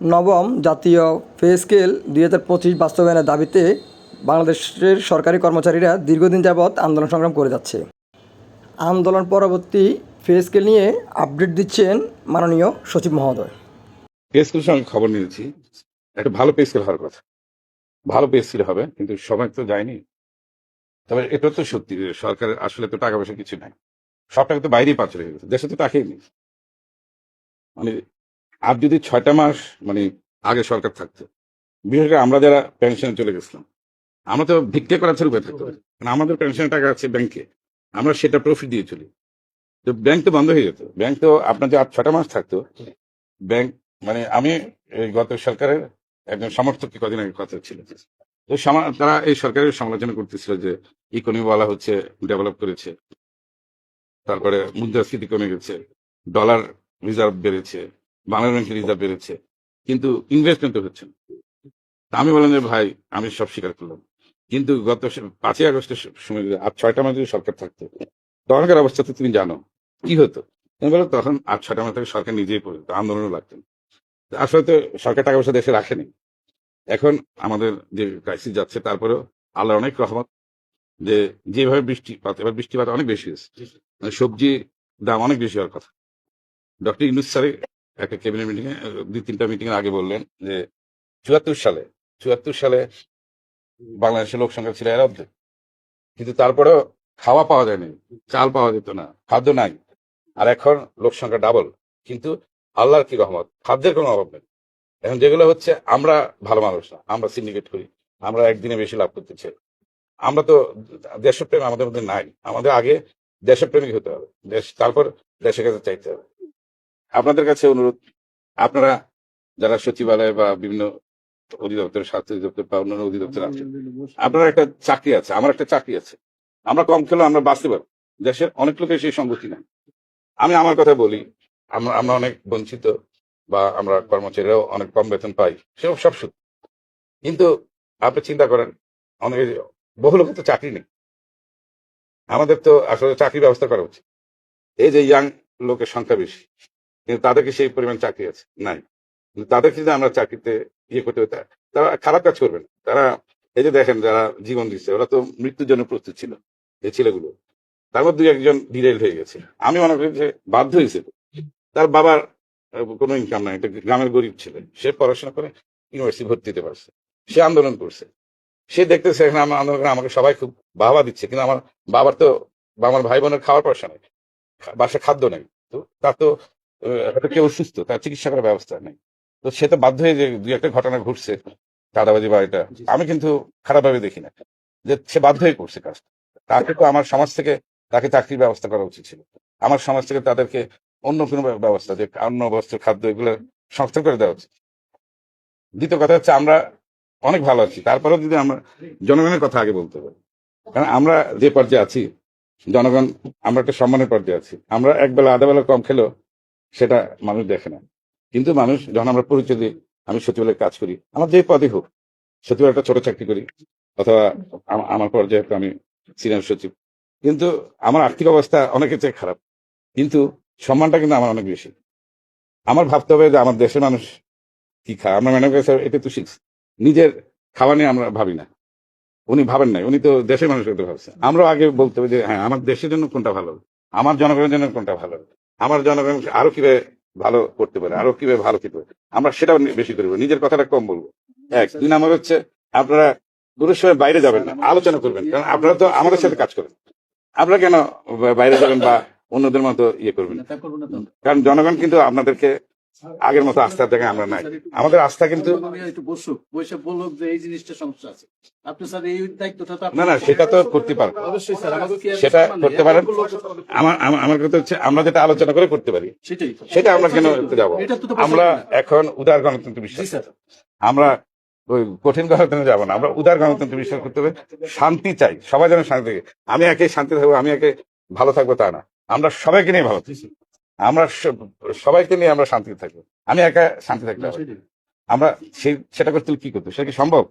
নবম জাতীয় pay scale ২০২৫ বাস্তবায়নের দাবিতে বাংলাদেশের সরকারি কর্মচারীরা দীর্ঘদিন যাবৎ আন্দোলন সংগ্রাম করে যাচ্ছে। আন্দোলন পরবর্তী পে স্কেল নিয়ে আপডেট দিচ্ছেন মাননীয় সচিব মহোদয়। পে স্কেলের সঙ্গে খবর নিয়েছি, একটা ভালো পে স্কেল হওয়ার কথা, ভালো পে স্কেল হবে, কিন্তু সময় তো যায়নি। তবে এটা তো সত্যি যে সরকারের আসলে তো টাকা পয়সা কিছু নাই, সব টাকা তো বাইরেই পাচার হয়ে গেছে, দেশে তো টাকাই নেই। মানে আর যদি 6টা মাস মানে আগে সরকার থাকতো, বিশেষ করে আমরা যারা পেনশনে চলে গেছিলাম, আমরা তো ভিক্ষা করা ছাড়া উপায় থাকতো না। কারণ আমাদের পেনশনের টাকা আছে ব্যাংকে, আমরা সেটা প্রফিট দিয়ে চলি। তো ব্যাংক তো বন্ধ হয়ে যেত, ব্যাংক তো আপনার যে আর 6টা মাস থাকতো ব্যাংক। মানে আমি এই গত সরকারের একজন সমর্থক কদিন আগে কথা ছিল, তো তারা এই সরকারের সমালোচনা করতেছিল যে ইকোনমি বলা হচ্ছে ডেভেলপ করেছে, তারপরে মুদ্রাস্ফীতি কমে গেছে, ডলার রিজার্ভ বেড়েছে, বাংলা ব্যাংকের রিজার্ভ বেড়েছে, কিন্তু ইনভেস্টমেন্ট তো হচ্ছে না। তা আমি বললাম যে ভাই, আমি সব স্বীকার করলাম, কিন্তু গত 5ই আগস্টের সময় যদি আর 6টা মাস যদি সরকার থাকতো, তখনকার অবস্থা তো তুমি জানো কি হতো। তুমি বলো তখন আর 6টা মাস থেকে সরকার নিজেই পড়ে যেত, আন্দোলনও লাগতো না। আসলে তো সরকার টাকা পয়সা দেশে রাখেনি। এখন আমাদের যে ক্রাইসিস যাচ্ছে, তারপরেও আল্লাহর অনেক রহমত যে যেভাবে বৃষ্টিপাত, এবার বৃষ্টিপাত অনেক বেশি হয়েছে, মানে সবজি দাম অনেক বেশি হওয়ার কথা। ডক্টর ইউনূস স্যারে একটা ক্যাবিনেট মিটিং এ 2-3টা মিটিং এর আগে বললেন যে 74 সালে বাংলাদেশের লোক সংখ্যা ছিল এর অর্ধেক, কিন্তু তারপরেও খাওয়া পাওয়া যায়নি, চাল পাওয়া যেত না, খাদ্য নাই। আর এখন লোক সংখ্যা ডাবল, কিন্তু আল্লাহর কি রহমত, খাদ্যের কোনো অভাব নেই। এখন যেগুলো হচ্ছে, আমরা ভালো মানুষ না, আমরা সিন্ডিকেট করি, আমরা একদিনে বেশি লাভ করতে চাই। আমরা তো দেশপ্রেম আমাদের মধ্যে নাই, আমাদের আগে দেশপ্রেমিক হতে হবে, তারপর দেশের কাছে চাইতে হবে। আপনাদের কাছে অনুরোধ, আপনারা যারা সচিবালয় বা বিভিন্ন অধিদপ্তর, স্বাস্থ্য অধিদপ্তর বা অন্যান্য অধিদপ্তর আছে, আপনার একটা চাকরি আছে, আমার একটা চাকরি আছে, আমরা কম খেলেও আমরা বাঁচতে পারবো। দেশের অনেক লোকের সেই সম্মতি নাই। আমি আমার কথা বলি, আমরা আমরা অনেক বঞ্চিত, বা আমরা কর্মচারীরাও অনেক কম বেতন পাই, সেসব সব সত্যি। কিন্তু আপনি চিন্তা করেন, অনেক বহু লোকের তো চাকরি নেই। আমাদের তো আসলে চাকরির ব্যবস্থা করা উচিত। এই যে ইয়াং লোকের সংখ্যা বেশি, কিন্তু তাদেরকে সেই পরিমাণ চাকরি আছে নাই। কিন্তু তাদেরকে যদি আমরা চাকরিতে ইয়ে করতে হতো, তারা খারাপ কাজ করবে না। তারা এই যে দেখেন, যারা জীবন দিচ্ছে, ওরা তো মৃত্যুর জন্য প্রস্তুত ছিল, এই ছেলেগুলো। তার মধ্যে 2-1জন ডিরেল হয়ে গেছে। আমি মনে করি যে বাধ্য হয়েছে, তার বাবার কোনো ইনকাম নাই, একটা গ্রামের গরিব ছেলে, সে পড়াশোনা করে ইউনিভার্সিটি ভর্তি দিতে পারছে, সে আন্দোলন করছে, সে দেখতেছে এখন আমার আন্দোলন করে আমাকে সবাই খুব বাহবা দিচ্ছে, কিন্তু আমার বাবার তো বা আমার ভাই বোনের খাওয়ার পয়সা নেই, বাসায় খাদ্য নেই। তো তার তো হয়তো কেউ অসুস্থ, তার চিকিৎসা করার ব্যবস্থা নেই। তো সে তো বাধ্য হয়ে, যে 2-একটা ঘটনা ঘটছে চাঁদাবাজি বা এটা, আমি কিন্তু খারাপ ভাবে দেখি না, যে সে বাধ্য হয়ে করছে কাজ। তাকে তো আমার সমাজ থেকে তাকে চাকরির ব্যবস্থা করা উচিত ছিল। আমার সমাজ থেকে তাদেরকে অন্য কোনো ব্যবস্থা, যে অন্ন বস্ত্র খাদ্য এগুলো সংস্থা করে দেওয়া উচিত। দ্বিতীয় কথা হচ্ছে, আমরা অনেক ভালো আছি, তারপরেও যদি আমরা জনগণের কথা আগে বলতে পারি। কারণ আমরা যে পর্যায়ে আছি, জনগণ, আমরা একটা সম্মানের পর্যায়ে আছি। আমরা একবেলা আধা বেলা কম খেলেও সেটা মানুষ দেখে না, কিন্তু মানুষ যখন আমরা পরিচয় দিই, আমি সচিবালয়ে কাজ করি, আমার যে পদে হোক, সচিবালয় একটা ছোট চাকরি করি, অথবা আমার পর্যায়ে তো আমি সিনিয়র সচিব, কিন্তু আমার আর্থিক অবস্থা অনেকের চেয়ে খারাপ, কিন্তু সম্মানটা কিন্তু আমার অনেক বেশি। আমার ভাবতে হবে যে আমার দেশের মানুষ কি খায়। আমরা ম্যাডাম কাছে এটা তো শিখছি, নিজের খাওয়া নিয়ে আমরা ভাবি না। উনি ভাবেন নাই, উনি তো দেশের মানুষের কথা ভাবছে। আমরা আগে বলতে হবে যে হ্যাঁ, আমার দেশের জন্য কোনটা ভালো, আমার জনগণের জন্য কোনটা ভালো, আমার জনগণ আরো কিভাবে ভালো করতে পারে, আরো কিভাবে ভালো খেতে পারে, আমরা সেটা বেশি করবো, নিজের কথাটা কম বলবো। 1 2 নম্বর হচ্ছে, আপনারা কোনো সময় বাইরে যাবেন না, আলোচনা করবেন, কারণ আপনারা তো আমাদের সাথে কাজ করেন। আপনারা কেন বাইরে যাবেন বা অন্যদের মতো ইয়ে করবেন? কারণ জনগণ কিন্তু আপনাদেরকে আগের মতো আস্থার জায়গায় আমরা নাই। আমাদের আস্থা কিন্তু একটু বসুক, বসে বলুক যে এই জিনিসটা সমস্যা আছে। আপনি স্যার এই দায়িত্বটা তো না, সেটা তো করতে পারবো, অবশ্যই স্যার, আমাকে কি সেটা করতে পারেন। আমার কথা হচ্ছে, আমরা যেটা আলোচনা করে করতে পারি, সেটাই সেটা আমরা কেন যাবো? এটা তো আমরা এখন উদার গণতন্ত্র বিশ্বাস করি। আমরা ওই কঠিন গণতন্ত্রে যাবো না, আমরা উদার গণতন্ত্র বিশ্বাস করতে হবে। শান্তি চাই, সবাই যেন শান্তি থাকে। আমি একে শান্তি থাকবো, আমি একে ভালো থাকবো তা না, আমরা সবাইকে নিয়ে ভালো থাকি, আমরা সবাইকে নিয়ে আমরা শান্তি থাকবো। আমি একা শান্তি থাকতে হবে, আমরা সেটা করতে কি করতে, সেটা কি সম্ভব?